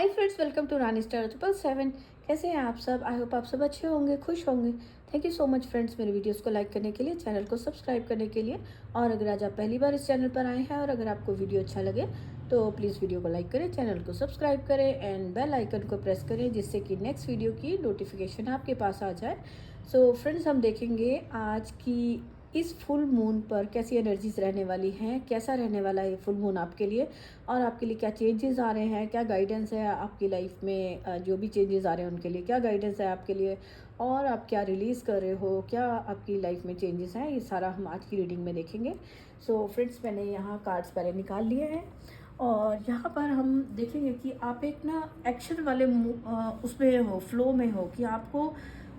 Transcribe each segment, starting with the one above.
Hi friends, welcome to Rani star 777। कैसे हैं आप सब? आई होप आप सब अच्छे होंगे, खुश होंगे। Thank you so much friends, मेरे वीडियोस को लाइक करने के लिए, चैनल को सब्सक्राइब करने के लिए। और अगर आज आप पहली बार इस चैनल पर आए हैं और अगर आपको वीडियो अच्छा लगे तो प्लीज़ वीडियो को लाइक करें, चैनल को सब्सक्राइब करें एंड बेल आइकन को प्रेस करें, जिससे कि नेक्स्ट वीडियो की नोटिफिकेशन आपके पास आ जाए। सो फ्रेंड्स, हम देखेंगे आज की इस फुल मून पर कैसी एनर्जीज रहने वाली हैं, कैसा रहने वाला है फुल मून आपके लिए, और आपके लिए क्या चेंजेस आ रहे हैं, क्या गाइडेंस है आपकी लाइफ में। जो भी चेंजेस आ रहे हैं उनके लिए क्या गाइडेंस है आपके लिए, और आप क्या रिलीज़ कर रहे हो, क्या आपकी लाइफ में चेंजेस हैं, ये सारा हम आज की रीडिंग में देखेंगे। सो फ्रेंड्स, मैंने यहाँ कार्ड्स पहले निकाल लिए हैं और यहाँ पर हम देखेंगे कि आप एक ना एक्शन वाले उसमें हो, फ्लो में हो, कि आपको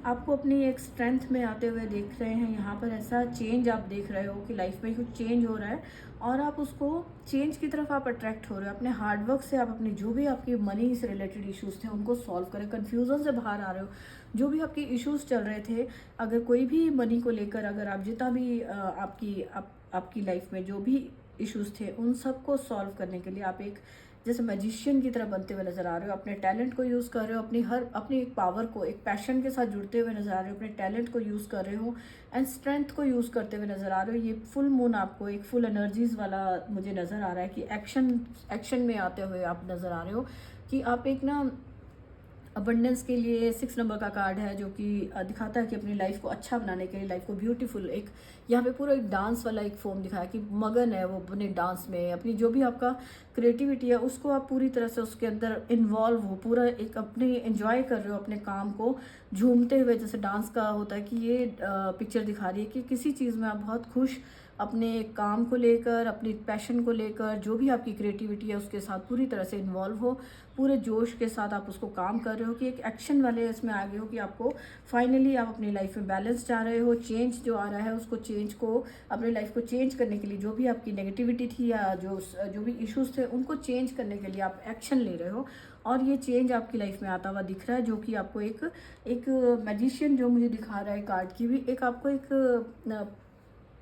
आपको अपनी एक स्ट्रेंथ में आते हुए देख रहे हैं। यहाँ पर ऐसा चेंज आप देख रहे हो कि लाइफ में कुछ चेंज हो रहा है और आप उसको चेंज की तरफ आप अट्रैक्ट हो रहे हो। अपने हार्डवर्क से आप अपने जो भी आपकी मनी से रिलेटेड इश्यूज थे उनको सॉल्व करें, कन्फ्यूज़न से बाहर आ रहे हो। जो भी आपके इश्यूज चल रहे थे, अगर कोई भी मनी को लेकर, अगर आप जितना भी आपकी लाइफ में जो भी इश्यूज थे उन सबको सॉल्व करने के लिए आप एक जैसे मैजिशियन की तरह बनते हुए नजर आ रहे हो। अपने टैलेंट को यूज़ कर रहे हो, अपनी एक पावर को, एक पैशन के साथ जुड़ते हुए नजर आ रहे हो, अपने टैलेंट को यूज़ कर रहे हो एंड स्ट्रेंथ को यूज़ करते हुए नजर आ रहे हो। ये फुल मून आपको एक फुल एनर्जीज वाला मुझे नज़र आ रहा है कि एक्शन में आते हुए आप नज़र आ रहे हो, कि आप एक ना अबंडेंस के लिए 6 नंबर का कार्ड है, जो कि दिखाता है कि अपनी लाइफ को अच्छा बनाने के लिए, लाइफ को ब्यूटीफुल, एक यहाँ पे पूरा एक डांस वाला एक फॉर्म दिखाया कि मगन है वो अपने डांस में, अपनी जो भी आपका क्रिएटिविटी है उसको आप पूरी तरह से उसके अंदर इन्वॉल्व हो, पूरा एक अपने एंजॉय कर रहे हो अपने काम को, झूमते हुए। जैसे डांस का होता है कि ये पिक्चर दिखा रही है कि किसी चीज़ में आप बहुत खुश, अपने काम को लेकर, अपनी पैशन को लेकर, जो भी आपकी क्रिएटिविटी है उसके साथ पूरी तरह से इन्वॉल्व हो, पूरे जोश के साथ आप उसको काम कर रहे हो, कि एक एक्शन वाले इसमें आ गए हो, कि आपको फाइनली आप अपनी लाइफ में बैलेंस चाह रहे हो। चेंज जो आ रहा है उसको, चेंज को, अपनी लाइफ को चेंज करने के लिए, जो भी आपकी नेगेटिविटी थी या जो भी इश्यूज थे उनको चेंज करने के लिए आप एक्शन ले रहे हो। और ये चेंज आपकी लाइफ में आता हुआ दिख रहा है, जो कि आपको एक मैजिशियन जो मुझे दिखा रहा है कार्ड की भी, एक आपको एक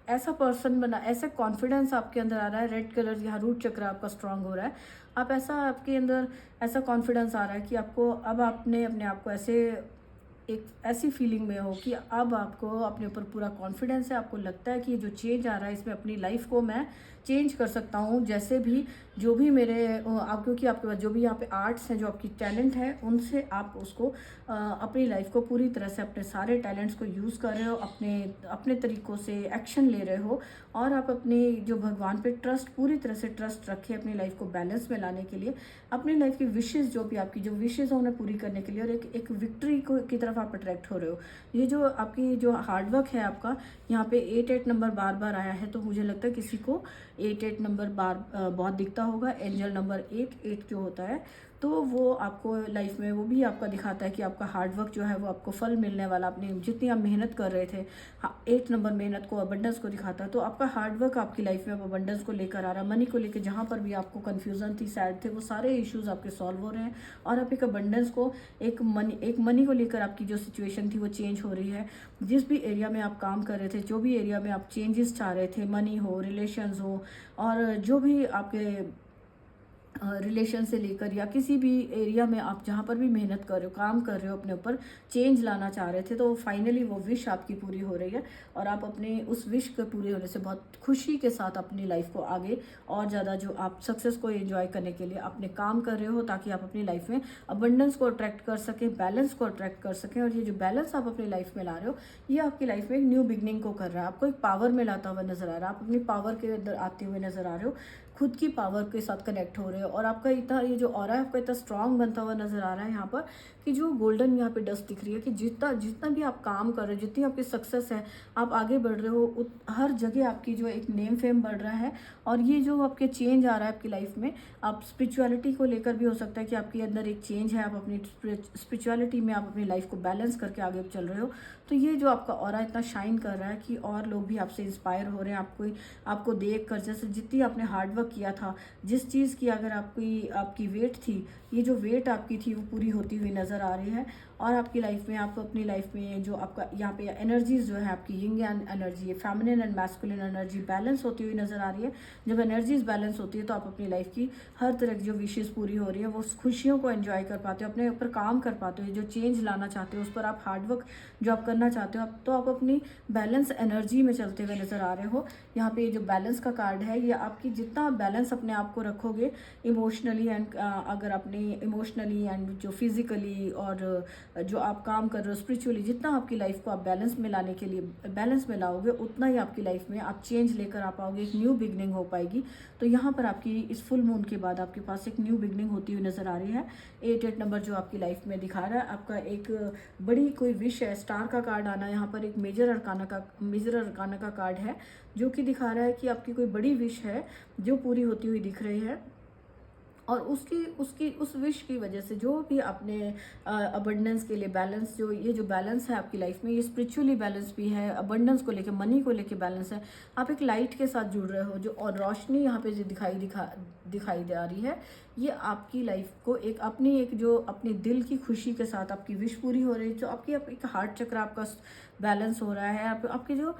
ऐसा पर्सन बना, ऐसा कॉन्फिडेंस आपके अंदर आ रहा है। रेड कलर, यहाँ रूट चक्र आपका स्ट्रांग हो रहा है। आप ऐसा, आपके अंदर ऐसा कॉन्फिडेंस आ रहा है कि आपको अब आपने अपने आप को ऐसे एक ऐसी फीलिंग में हो कि अब आपको अपने ऊपर पूरा कॉन्फिडेंस है। आपको लगता है कि जो चेंज आ रहा है इसमें अपनी लाइफ को मैं चेंज कर सकता हूँ, जैसे भी जो भी मेरे आप, क्योंकि आपके पास जो भी यहाँ पे आर्ट्स हैं, जो आपकी टैलेंट है, उनसे आप उसको अपनी लाइफ को पूरी तरह से, अपने सारे टैलेंट्स को यूज़ कर रहे हो, अपने अपने तरीक़ों से एक्शन ले रहे हो। और आप अपने जो भगवान पे ट्रस्ट, पूरी तरह से ट्रस्ट रखें अपनी लाइफ को बैलेंस में लाने के लिए, अपनी लाइफ की विशेज़, जो भी आपकी जो विशेज़ हो उन्हें पूरी करने के लिए, और एक विक्ट्री को की तरफ आप अट्रैक्ट हो रहे हो। ये जो आपकी जो हार्डवर्क है आपका, यहाँ पे 8 नंबर बार बार आया है, तो मुझे लगता है किसी को 8 नंबर बार बहुत दिखता होगा। एंजल नंबर 8 जो होता है, तो वो आपको लाइफ में वो भी आपका दिखाता है कि आपका हार्डवर्क जो है वो आपको फल मिलने वाला, अपनी जितनी आप मेहनत कर रहे थे। 8 नंबर मेहनत को, अबंडेंस को दिखाता है। तो आपका हार्डवर्क आपकी लाइफ में अब अबंडेंस को लेकर आ रहा है। मनी को लेकर जहाँ पर भी आपको कन्फ्यूज़न थी, सैड थे, वो सारे इश्यूज आपके सॉल्व हो रहे हैं। और आप एक अबंडेंस को, एक मनी को लेकर आपकी जो सिचुएशन थी वो चेंज हो रही है। जिस भी एरिया में आप काम कर रहे थे, जो भी एरिया में आप चेंजेस चाह रहे थे, मनी हो, रिलेशंस हो, और जो भी आपके रिलेशन से लेकर या किसी भी एरिया में आप जहाँ पर भी मेहनत कर रहे हो, काम कर रहे हो, अपने ऊपर चेंज लाना चाह रहे थे, तो फाइनली वो विश आपकी पूरी हो रही है। और आप अपने उस विश के पूरे होने से बहुत खुशी के साथ अपनी लाइफ को आगे और ज़्यादा, जो आप सक्सेस को एंजॉय करने के लिए अपने काम कर रहे हो, ताकि आप अपनी लाइफ में अबंडेंस को अट्रैक्ट कर सकें, बैलेंस को अट्रैक्ट कर सकें। और ये जो बैलेंस आप अपनी लाइफ में ला रहे हो, ये आपकी लाइफ में एक न्यू बिगनिंग को कर रहा है, आपको एक पावर में लाता हुआ नजर आ रहा है। आप अपनी पावर के अंदर आते हुए नजर आ रहे हो, खुद की पावर के साथ कनेक्ट हो रहे हो। और आपका इतना, ये जो ऑरा है आपका इतना स्ट्रांग बनता हुआ नजर आ रहा है यहाँ पर, कि जो गोल्डन यहाँ पे डस्ट दिख रही है, कि जितना जितना भी आप काम कर रहे हो, जितनी आपकी सक्सेस है, आप आगे बढ़ रहे हो, हर जगह आपकी जो एक नेम फेम बढ़ रहा है। और ये जो आपके चेंज आ रहा है आपकी लाइफ में, आप स्पिरिचुअलिटी को लेकर भी हो सकता है कि आपके अंदर एक चेंज है, आप अपनी स्पिरिचुअलिटी में आप अपनी लाइफ को बैलेंस करके आगे चल रहे हो। तो ये जो आपका ऑरा इतना शाइन कर रहा है कि और लोग भी आपसे इंस्पायर हो रहे हैं, आपको देख कर, जैसे जितनी आपने हार्डवर्क वर्क किया था, जिस चीज़ की अगर आपकी आपकी वेट थी, ये जो वेट आपकी थी वो पूरी होती हुई नज़र आ रही है। और आपकी लाइफ में, आप अपनी लाइफ में जो आपका यहाँ पे एनर्जीज जो है आपकी yin and energy, feminine and masculine energy balance होती हुई नज़र आ रही है। जब एनर्जीज बैलेंस होती है तो आप अपनी लाइफ की हर तरह की जो विशेज़ पूरी हो रही है वो खुशियों को एंजॉय कर पाते हो, अपने ऊपर काम कर पाते हो, जो चेंज लाना चाहते हो उस पर आप हार्डवर्क जो आप करना चाहते हो, तो आप अपनी बैलेंस एनर्जी में चलते हुए नज़र आ रहे हो। यहाँ पे जो बैलेंस का कार्ड है, ये आपकी जितना आप बैलेंस अपने आप को रखोगे इमोशनली एंड अगर अपने इमोशनली एंड जो फिजिकली और जो आप काम कर रहे हो स्पिरिचुअली, जितना आपकी लाइफ को आप बैलेंस में लाने के लिए बैलेंस में लाओगे, उतना ही आपकी लाइफ में आप चेंज लेकर आ पाओगे, एक न्यू बिगनिंग हो पाएगी। तो यहाँ पर आपकी इस फुल मून के बाद आपके पास एक न्यू बिगनिंग होती हुई नज़र आ रही है। 8 नंबर जो आपकी लाइफ में दिखा रहा है, आपका एक बड़ी कोई विश है, स्टार का कार्ड आना, यहाँ पर एक मेजर अरकाना का कार्ड है जो कि दिखा रहा है कि आपकी कोई बड़ी विश है जो पूरी होती हुई दिख रही है। और उसकी उसकी उस विश की वजह से जो भी आपने अबंडेंस के लिए बैलेंस, जो ये जो बैलेंस है आपकी लाइफ में, ये स्पिरिचुअली बैलेंस भी है, अबंडेंस को लेके, मनी को लेके बैलेंस है। आप एक लाइट के साथ जुड़ रहे हो, जो और रोशनी यहाँ पे जो दिखाई दे आ रही है, ये आपकी लाइफ को एक जो अपने दिल की खुशी के साथ आपकी विश पूरी हो रही है, जो आपकी एक हार्ट चक्र आपका बैलेंस हो रहा है, आपके जो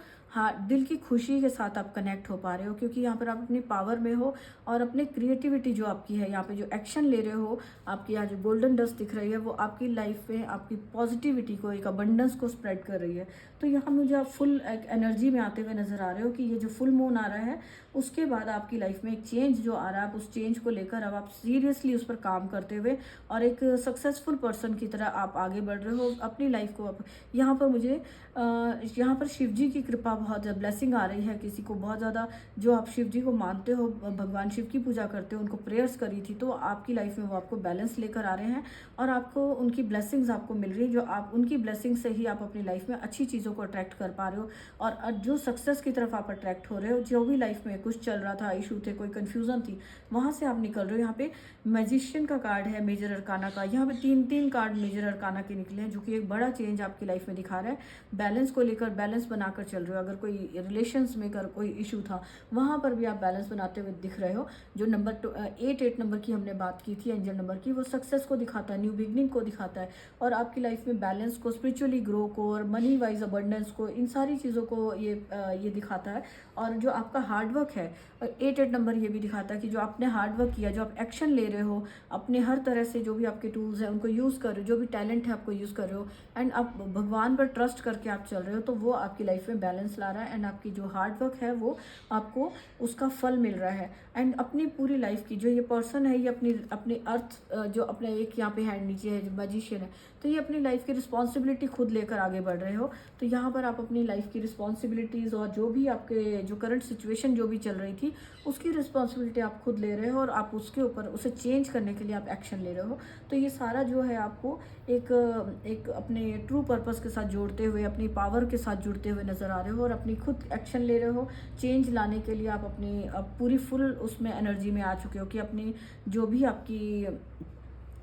दिल की खुशी के साथ आप कनेक्ट हो पा रहे हो, क्योंकि यहाँ पर आप अपनी पावर में हो और अपने क्रिएटिविटी जो आपकी है, यहाँ पे जो एक्शन ले रहे हो, आपकी यहाँ जो गोल्डन डस्ट दिख रही है वो आपकी लाइफ में आपकी पॉजिटिविटी को, एक अबंडेंस को स्प्रेड कर रही है। तो यहाँ मुझे आप फुल एक एनर्जी में आते हुए नजर आ रहे हो कि ये जो फुल मून आ रहा है उसके बाद आपकी लाइफ में एक चेंज जो आ रहा है, आप उस चेंज को लेकर अब आप सीरियसली उस पर काम करते हुए और एक सक्सेसफुल पर्सन की तरह आप आगे बढ़ रहे हो अपनी लाइफ को। यहाँ पर मुझे यहाँ पर शिव जी की कृपा, बहुत ब्लेसिंग आ रही है। किसी को बहुत ज़्यादा, जो आप शिव जी को मानते हो, भगवान शिव की पूजा करते हो, उनको प्रेयर्स करी थी, तो आपकी लाइफ में वो आपको बैलेंस लेकर आ रहे हैं और आपको उनकी ब्लेसिंग्स आपको मिल रही है, जो आप उनकी ब्लेसिंग से ही आप अपनी लाइफ में अच्छी चीज़ों को अट्रैक्ट कर पा रहे हो और जो सक्सेस की तरफ आप अट्रैक्ट हो रहे हो। जो भी लाइफ में कुछ चल रहा था, इशू थे, कोई कन्फ्यूज़न थी, वहाँ से आप निकल रहे हो। यहाँ पे मैजिशियन का कार्ड है, मेजर अरकाना का, यहाँ पे 3 कार्ड मेजर अरकाना के निकले हैं, जो कि एक बड़ा चेंज आपकी लाइफ में दिखा रहा है। बैलेंस को लेकर बैलेंस बनाकर चल रहे हो, अगर कोई रिलेशंस में अगर कोई इशू था वहाँ पर भी आप बैलेंस बनाते हुए दिख रहे हो। जो नंबर 8 नंबर की हमने बात की थी, एंजल नंबर की, वो सक्सेस को दिखाता है, न्यू बिगनिंग को दिखाता है और आपकी लाइफ में बैलेंस को, स्पिरिचुअली ग्रो को और मनी वाइज अबंडेंस को, इन सारी चीज़ों को ये दिखाता है। और जो आपका हार्डवर्क है, 8 नंबर ये भी दिखाता है कि जो आपने हार्डवर्क किया, जो आप एक्शन ले रहे हो, अपने हर तरह से जो भी आपके टूल्स हैं उनको यूज़ कर रहे हो, जो भी टैलेंट है आपको यूज़ कर रहे हो एंड आप भगवान पर ट्रस्ट करके आप चल रहे हो, तो वो आपकी लाइफ में बैलेंस ला रहा है एंड आपकी जो हार्डवर्क है वो आपको उसका फल मिल रहा है। एंड अपनी पूरी लाइफ की जो ये पर्सन है, ये अपनी अर्थ जो अपने एक यहाँ पे हैंड नीचे है, जो मैजिशियन है, तो ये अपनी लाइफ की रिस्पॉन्सिबिलिटी खुद लेकर आगे बढ़ रहे हो। तो यहाँ पर आप अपनी लाइफ की रिस्पॉन्सिबिलिटीज़ और जो भी आपके जो करंट सिचुएशन जो भी चल रही थी उसकी रिस्पॉन्सिबिलिटी आप खुद ले रहे हो और आप उसके ऊपर उसे चेंज करने के लिए आप एक्शन ले रहे हो। तो ये सारा जो है आपको एक अपने ट्रू पर्पस के साथ जोड़ते हुए, अपनी पावर के साथ जुड़ते हुए नज़र आ रहे हो और अपनी खुद एक्शन ले रहे हो। चेंज लाने के लिए आप अब पूरी फुल उसमें एनर्जी में आ चुके हो कि अपनी जो भी आपकी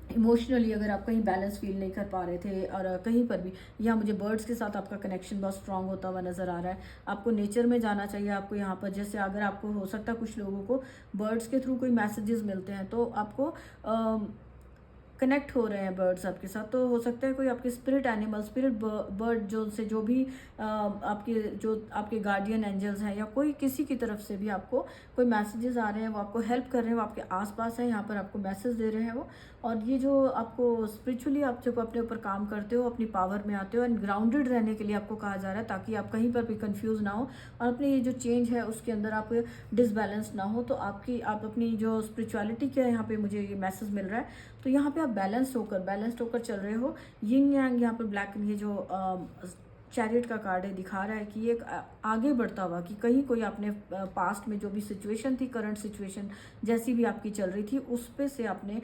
इमोशनली अगर आप कहीं बैलेंस फील नहीं कर पा रहे थे और कहीं पर भी, यहाँ मुझे बर्ड्स के साथ आपका कनेक्शन बहुत स्ट्रांग होता हुआ नज़र आ रहा है। आपको नेचर में जाना चाहिए, आपको यहाँ पर जैसे अगर आपको हो सकता है कुछ लोगों को बर्ड्स के थ्रू कोई मैसेजेस मिलते हैं तो आपको कनेक्ट हो रहे हैं बर्ड्स आपके साथ, तो हो सकता है कोई आपके स्पिरिट एनिमल, स्पिरिट बर्ड जो भी आपके गार्डियन एंजल्स हैं या कोई किसी की तरफ से भी आपको कोई मैसेजेस आ रहे हैं, वो आपको हेल्प कर रहे हैं, वो आपके आसपास हैं, यहाँ पर आपको मैसेज दे रहे हैं वो। और ये जो आपको स्पिरिचुअली आप जब अपने ऊपर काम करते हो, अपनी पावर में आते हो एंड ग्राउंडेड रहने के लिए आपको कहा जा रहा है, ताकि आप कहीं पर भी कंफ्यूज ना हो और अपने ये जो चेंज है उसके अंदर आप डिसबैलेंस ना हो। तो आप अपनी जो स्पिरिचुअलिटी के यहाँ पे मुझे ये मैसेज मिल रहा है, तो यहाँ पे आप बैलेंस्ड होकर चल रहे हो। यिंग यांग यहाँ पर ब्लैक, ये जो चैरियट का कार्ड है दिखा रहा है कि एक आगे बढ़ता हुआ, कि कहीं कोई आपने पास्ट में जो भी सिचुएशन थी, करंट सिचुएशन जैसी भी आपकी चल रही थी, उस पे से आपने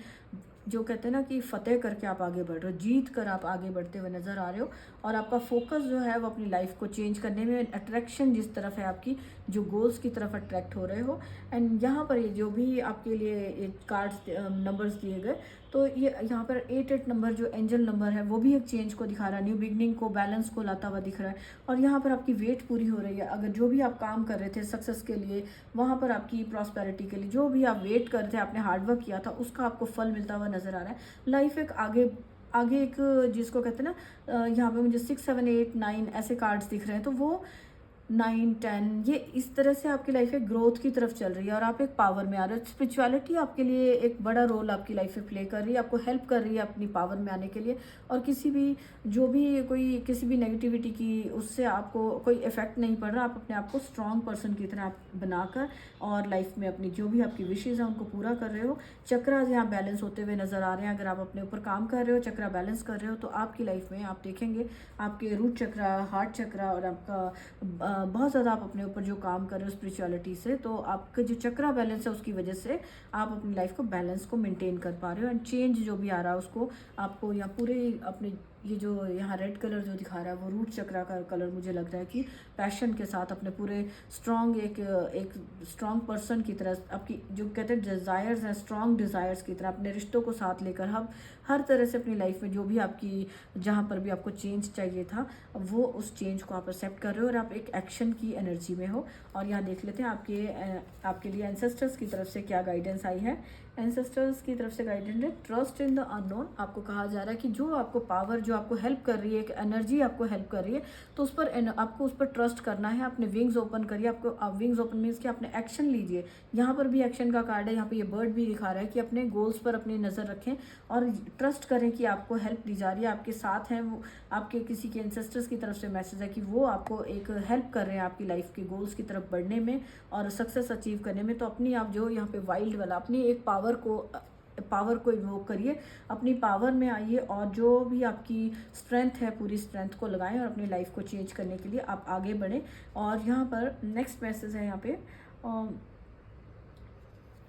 जो कहते हैं ना कि फतेह करके आप आगे बढ़ रहे हो, जीत कर आप आगे बढ़ते हुए नज़र आ रहे हो और आपका फोकस जो है वो अपनी लाइफ को चेंज करने में, अट्रैक्शन जिस तरफ है आपकी, जो गोल्स की तरफ अट्रैक्ट हो रहे हो। एंड यहाँ पर ये जो भी आपके लिए कार्ड्स नंबर्स दिए गए, तो ये यहाँ पर 88 नंबर जो एंजल नंबर है वो भी एक चेंज को दिखा रहा है, न्यू बिगनिंग को, बैलेंस को लाता हुआ दिख रहा है। और यहाँ पर आपकी वेट पूरी हो रही है। अगर जो भी आप काम कर रहे थे सक्सेस के लिए, वहाँ पर आपकी प्रॉस्पेरिटी के लिए जो भी आप वेट कर रहे थे, आपने हार्डवर्क किया था, उसका आपको फल मिलता हुआ नज़र आ रहा है। लाइफ एक आगे आगे एक, जिसको कहते हैं ना, यहाँ पे मुझे 6 7 8 9 ऐसे कार्ड्स दिख रहे हैं, तो वो 9 10 ये इस तरह से आपकी लाइफ एक ग्रोथ की तरफ चल रही है और आप एक पावर में आ रहे हो। स्पिरिचुअलिटी आपके लिए एक बड़ा रोल आपकी लाइफ में प्ले कर रही है, आपको हेल्प कर रही है अपनी पावर में आने के लिए। और किसी भी जो भी कोई किसी भी नेगेटिविटी की उससे आपको कोई इफेक्ट नहीं पड़ रहा। आप अपने आप को स्ट्रॉन्ग पर्सन की तरह आप बनाकर और लाइफ में अपनी जो भी आपकी विशेज़ हैं उनको पूरा कर रहे हो। चक्रास यहाँ बैलेंस होते हुए नज़र आ रहे हैं। अगर आप अपने ऊपर काम कर रहे हो, चक्रा बैलेंस कर रहे हो, तो आपकी लाइफ में आप देखेंगे आपके रूट चक्रा, हार्ट चक्रा और आपका बहुत ज़्यादा आप अपने ऊपर जो काम कर रहे हो स्पिरिचुअलिटी से, तो आपका जो चक्रा बैलेंस है उसकी वजह से आप अपनी लाइफ को बैलेंस को मेंटेन कर पा रहे हो। एंड चेंज जो भी आ रहा है उसको आपको यहाँ पूरे अपने ये जो यहाँ रेड कलर जो दिखा रहा है वो रूट चक्रा का कलर मुझे लग रहा है कि पैशन के साथ अपने पूरे स्ट्रॉन्ग एक स्ट्रॉन्ग पर्सन की तरह आपकी जो कहते हैं डिज़ायर्स हैं, स्ट्रॉन्ग डिज़ायर्स की तरह अपने रिश्तों को साथ लेकर हम हर तरह से अपनी लाइफ में जो भी आपकी जहाँ पर भी आपको चेंज चाहिए था वो उस चेंज को आप एक्सेप्ट कर रहे हो और आप एक एक्शन की एनर्जी में हो। और यहाँ देख लेते हैं आपके लिए एंसेस्टर्स की तरफ से क्या गाइडेंस आई है। एंसेस्टर्स की तरफ से गाइडेंस है ट्रस्ट इन द अननोन। आपको कहा जा रहा है कि जो आपको पावर जो आपको हेल्प कर रही है, एक एनर्जी आपको हेल्प कर रही है, तो उस पर आपको उस पर ट्रस्ट करना है। अपने विंग्स ओपन करिए। आपको विंग्स ओपन मीन्स कि अपने एक्शन लीजिए। यहाँ पर भी एक्शन का कार्ड है। यहाँ पे ये बर्ड भी दिखा रहा है कि अपने गोल्स पर अपनी नज़र रखें और ट्रस्ट करें कि आपको हेल्प दी जा रही है, आपके साथ हैं वो। आपके किसी के एंसेस्टर्स की तरफ से मैसेज है कि वो आपको एक हेल्प कर रहे हैं आपकी लाइफ के गोल्स की तरफ बढ़ने में और सक्सेस अचीव करने में। तो अपनी आप जो यहाँ पे वाइल्ड वाला अपनी एक पावर को इन्वोक करिए, अपनी पावर में आइए और जो भी आपकी स्ट्रेंथ है पूरी स्ट्रेंथ को लगाएं और अपनी लाइफ को चेंज करने के लिए आप आगे बढ़ें। और यहाँ पर नेक्स्ट मैसेज है यहाँ पे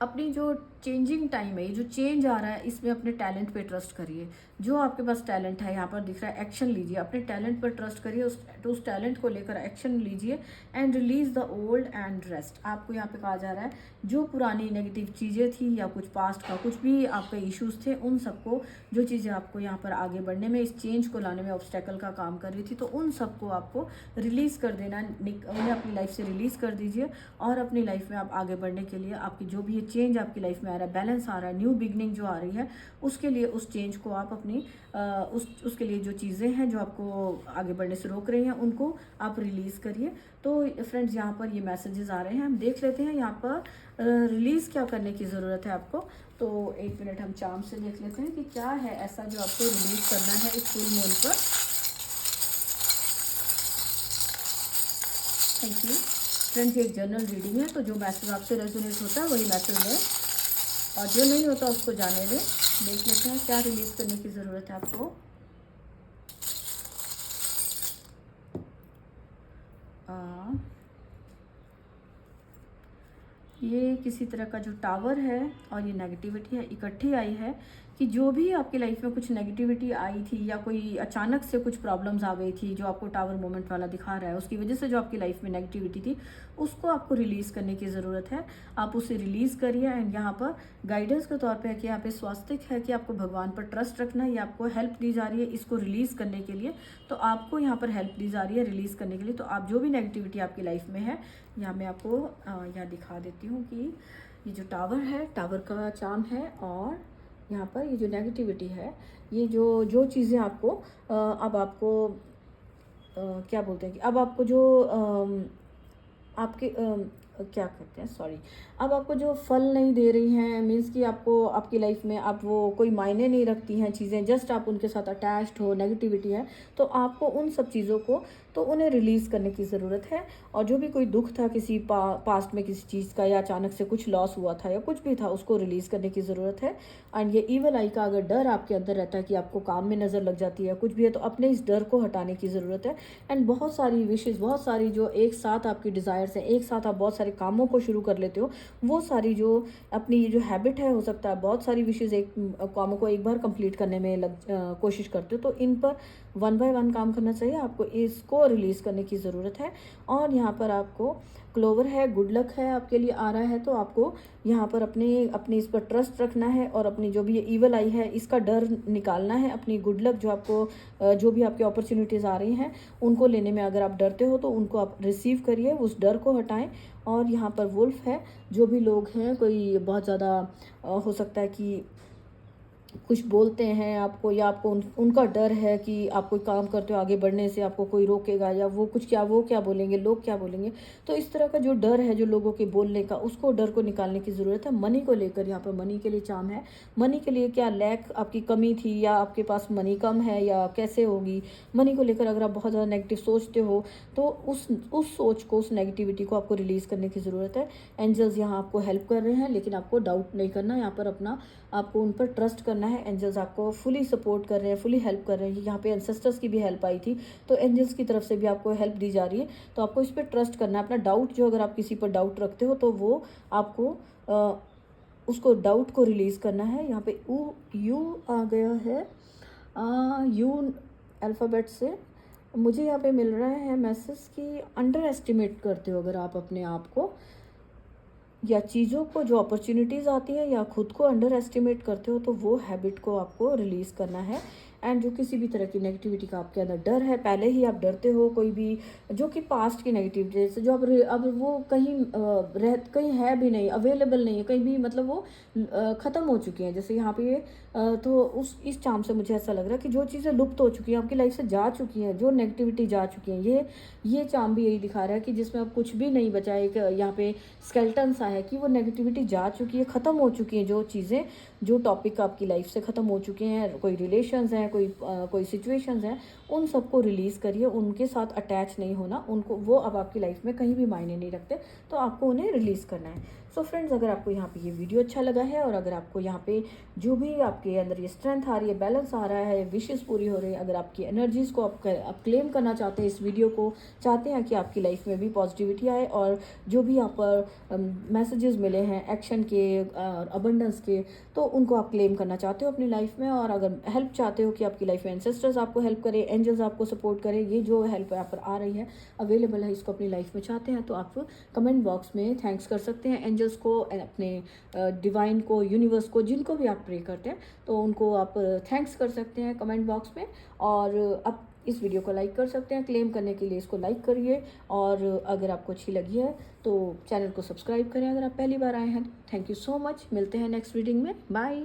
अपनी जो चेंजिंग टाइम है, ये जो चेंज आ रहा है इसमें अपने टैलेंट पे ट्रस्ट करिए। जो आपके पास टैलेंट है यहाँ पर दिख रहा है, एक्शन लीजिए। अपने टैलेंट पर ट्रस्ट करिए, उस टैलेंट को लेकर एक्शन लीजिए and release the old and rest. आपको यहाँ पे कहा जा रहा है जो पुरानी नेगेटिव चीज़ें थी या कुछ पास्ट का कुछ भी आपके इश्यूज थे, उन सबको जो चीज़ें आपको यहाँ पर आगे बढ़ने में इस चेंज को लाने में ऑब्स्टेकल का काम कर रही थी, तो उन सबको आपको रिलीज़ कर देना, उन्हें अपनी लाइफ से रिलीज़ कर दीजिए और अपनी लाइफ में आप आगे बढ़ने के लिए आपकी जो भी ये चेंज आपकी लाइफ में आ रहा है, बैलेंस आ रहा है, न्यू बिगनिंग जो आ रही है, उसके लिए उस चेंज को आप अपनी उसके लिए जो चीज़ें हैं जो आपको आगे बढ़ने से रोक रही हैं उनको आप रिलीज़ करिए। तो फ्रेंड्स यहाँ पर ये मैसेजेस आ रहे हैं, हम देख लेते हैं यहाँ पर रिलीज़ क्या करने की ज़रूरत है आपको। तो एक मिनट हम चार्म से देख लेते हैं कि क्या है ऐसा जो आपको रिलीज़ करना है इस फुल मून पर। थैंक यू फ्रेंड्स, ये एक जनरल रीडिंग है, तो जो मैसेज आपसे रेजोनेट होता है वही मैसेज है और जो नहीं होता उसको जाने दें। देख लेते हैं क्या रिलीज़ करने की ज़रूरत है आपको। ये किसी तरह का जो टावर है और ये नेगेटिविटी है इकट्ठी आई है कि जो भी आपकी लाइफ में कुछ नेगेटिविटी आई थी या कोई अचानक से कुछ प्रॉब्लम्स आ गई थी, जो आपको टावर मोमेंट वाला दिखा रहा है, उसकी वजह से जो आपकी लाइफ में नेगेटिविटी थी उसको आपको रिलीज़ करने की ज़रूरत है। आप उसे रिलीज़ करिए एंड यहाँ पर गाइडेंस के तौर पे है कि यहाँ पे स्वास्तिक है कि आपको भगवान पर ट्रस्ट रखना है, ये आपको हेल्प दी जा रही है इसको रिलीज़ करने के लिए। तो आपको यहाँ पर हेल्प दी जा रही है रिलीज़ करने के लिए। तो आप जो भी नेगेटिविटी आपकी लाइफ में है, यहाँ मैं आपको यहाँ दिखा देती हूँ कि ये जो टावर है, टावर का चार्म है और यहाँ पर ये जो नेगेटिविटी है, ये जो चीज़ें आपको अब आपको क्या बोलते हैं कि अब आपको जो आपके क्या कहते हैं, सॉरी, अब आपको जो फल नहीं दे रही हैं, मीन्स कि आपको आपकी लाइफ में आप वो कोई मायने नहीं रखती हैं चीज़ें, जस्ट आप उनके साथ अटैच्ड हो, नेगेटिविटी है, तो आपको उन सब चीज़ों को तो उन्हें रिलीज़ करने की ज़रूरत है। और जो भी कोई दुख था किसी पास्ट में किसी चीज़ का या अचानक से कुछ लॉस हुआ था या कुछ भी था, उसको रिलीज़ करने की ज़रूरत है। एंड ये ईवल आई का अगर डर आपके अंदर रहता है कि आपको काम में नज़र लग जाती है कुछ भी है, तो अपने इस डर को हटाने की ज़रूरत है। एंड बहुत सारी विशेज़, बहुत सारी जो एक साथ आपकी डिज़ायर्स हैं, एक साथ आप बहुत सारे कामों को शुरू कर लेते हो, वो सारी जो अपनी ये जो हैबिट है, हो सकता है बहुत सारी विशेज़ एक कामों को एक बार कंप्लीट करने में कोशिश करते हो, तो इन पर 1 बाय 1 काम करना चाहिए। आपको इसको उसको रिलीज़ करने की ज़रूरत है। और यहाँ पर आपको क्लोवर है, गुड लक है आपके लिए आ रहा है, तो आपको यहाँ पर अपने इस पर ट्रस्ट रखना है और अपनी जो भी ये ईवल आई है इसका डर निकालना है। अपनी गुड लक जो आपको जो भी आपकी अपॉर्चुनिटीज़ आ रही हैं उनको लेने में अगर आप डरते हो तो उनको आप रिसीव करिए, उस डर को हटाएं। और यहाँ पर वुल्फ है, जो भी लोग हैं कोई बहुत ज़्यादा हो सकता है कि कुछ बोलते हैं आपको, या आपको उनका डर है कि आप कोई काम करते हो आगे बढ़ने से आपको कोई रोकेगा, या वो क्या बोलेंगे, लोग क्या बोलेंगे। तो इस तरह का जो डर है जो लोगों के बोलने का, उसको डर को निकालने की ज़रूरत है। मनी को लेकर यहाँ पर मनी के लिए चार्म है। मनी के लिए क्या लैक आपकी कमी थी, या आपके पास मनी कम है, या कैसे होगी मनी को लेकर अगर आप बहुत ज़्यादा नेगेटिव सोचते हो तो उस सोच को, उस नेगेटिविटी को आपको रिलीज़ करने की ज़रूरत है। एंजल्स यहाँ आपको हेल्प कर रहे हैं, लेकिन आपको डाउट नहीं करना, यहाँ पर आपको उन पर ट्रस्ट करना है। एंजल्स आपको फुली सपोर्ट कर रहे हैं, फुली हेल्प कर रहे हैं। यहाँ पे एंसेस्टर्स की भी हेल्प आई थी, तो एंजल्स की तरफ से भी आपको हेल्प दी जा रही है। तो आपको इस पर ट्रस्ट करना है। अपना डाउट जो, अगर आप किसी पर डाउट रखते हो तो वो आपको उसको डाउट को रिलीज़ करना है। यहाँ पे यू आ गया है, यू अल्फ़ाबेट से मुझे यहाँ पे मिल रहा है मैसेज कि अंडर एस्टिमेट करते हो अगर आप अपने आप को या चीज़ों को, जो अपॉर्चुनिटीज़ आती हैं, या खुद को अंडर एस्टिमेट करते हो, तो वो हैबिट को आपको रिलीज़ करना है। एंड जो किसी भी तरह की नेगेटिविटी का आपके अंदर डर है, पहले ही आप डरते हो कोई भी जो कि पास्ट की नेगेटिविटी, जैसे जो अब वो कहीं है भी नहीं, अवेलेबल नहीं है कहीं भी, मतलब वो ख़त्म हो चुकी हैं। जैसे यहाँ पे तो इस चार्म से मुझे ऐसा लग रहा है कि जो चीज़ें लुप्त हो चुकी हैं, आपकी लाइफ से जा चुकी हैं, जो नेगेटिविटी जा चुकी हैं, ये चार्म भी यही दिखा रहा है कि जिसमें अब कुछ भी नहीं बचा है। यहाँ पे स्केल्टन सा है कि वो नेगेटिविटी जा चुकी है, ख़त्म हो चुकी हैं। जो चीज़ें, जो टॉपिक आपकी लाइफ से ख़त्म हो चुके हैं, कोई रिलेशंस हैं, कोई सिचुएशंस हैं, उन सबको रिलीज़ करिए। उनके साथ अटैच नहीं होना, उनको, वो अब आपकी लाइफ में कहीं भी मायने नहीं रखते, तो आपको उन्हें रिलीज़ करना है। सो फ्रेंड्स, अगर आपको यहाँ पे ये वीडियो अच्छा लगा है, और अगर आपको यहाँ पे जो भी आपके अंदर ये स्ट्रेंथ आ रही है, बैलेंस आ रहा है, विशेस पूरी हो रही है, अगर आपकी एनर्जीज़ को आप क्लेम करना चाहते हैं, इस वीडियो को चाहते हैं कि आपकी लाइफ में भी पॉजिटिविटी आए, और जो भी आप पर मैसेजेस मिले हैं एक्शन के, अबंडेंस के, तो उनको आप क्लेम करना चाहते हो अपनी लाइफ में। और अगर हेल्प चाहते हो कि आपकी लाइफ में एंसेस्टर्स आपको हेल्प करें, एंजल्स आपको सपोर्ट करें, ये जो हेल्प यहाँ पर आ रही है, अवेलेबल है, इसको अपनी लाइफ में चाहते हैं, तो आप कमेंट बॉक्स में थैंक्स कर सकते हैं एंजल्स को, अपने डिवाइन को, यूनिवर्स को, जिनको भी आप प्रे करते हैं, तो उनको आप थैंक्स कर सकते हैं कमेंट बॉक्स में। और आप इस वीडियो को लाइक कर सकते हैं, क्लेम करने के लिए इसको लाइक करिए। और अगर आपको अच्छी लगी है तो चैनल को सब्सक्राइब करें अगर आप पहली बार आए हैं। थैंक यू सो मच, मिलते हैं नेक्स्ट रीडिंग में, बाय।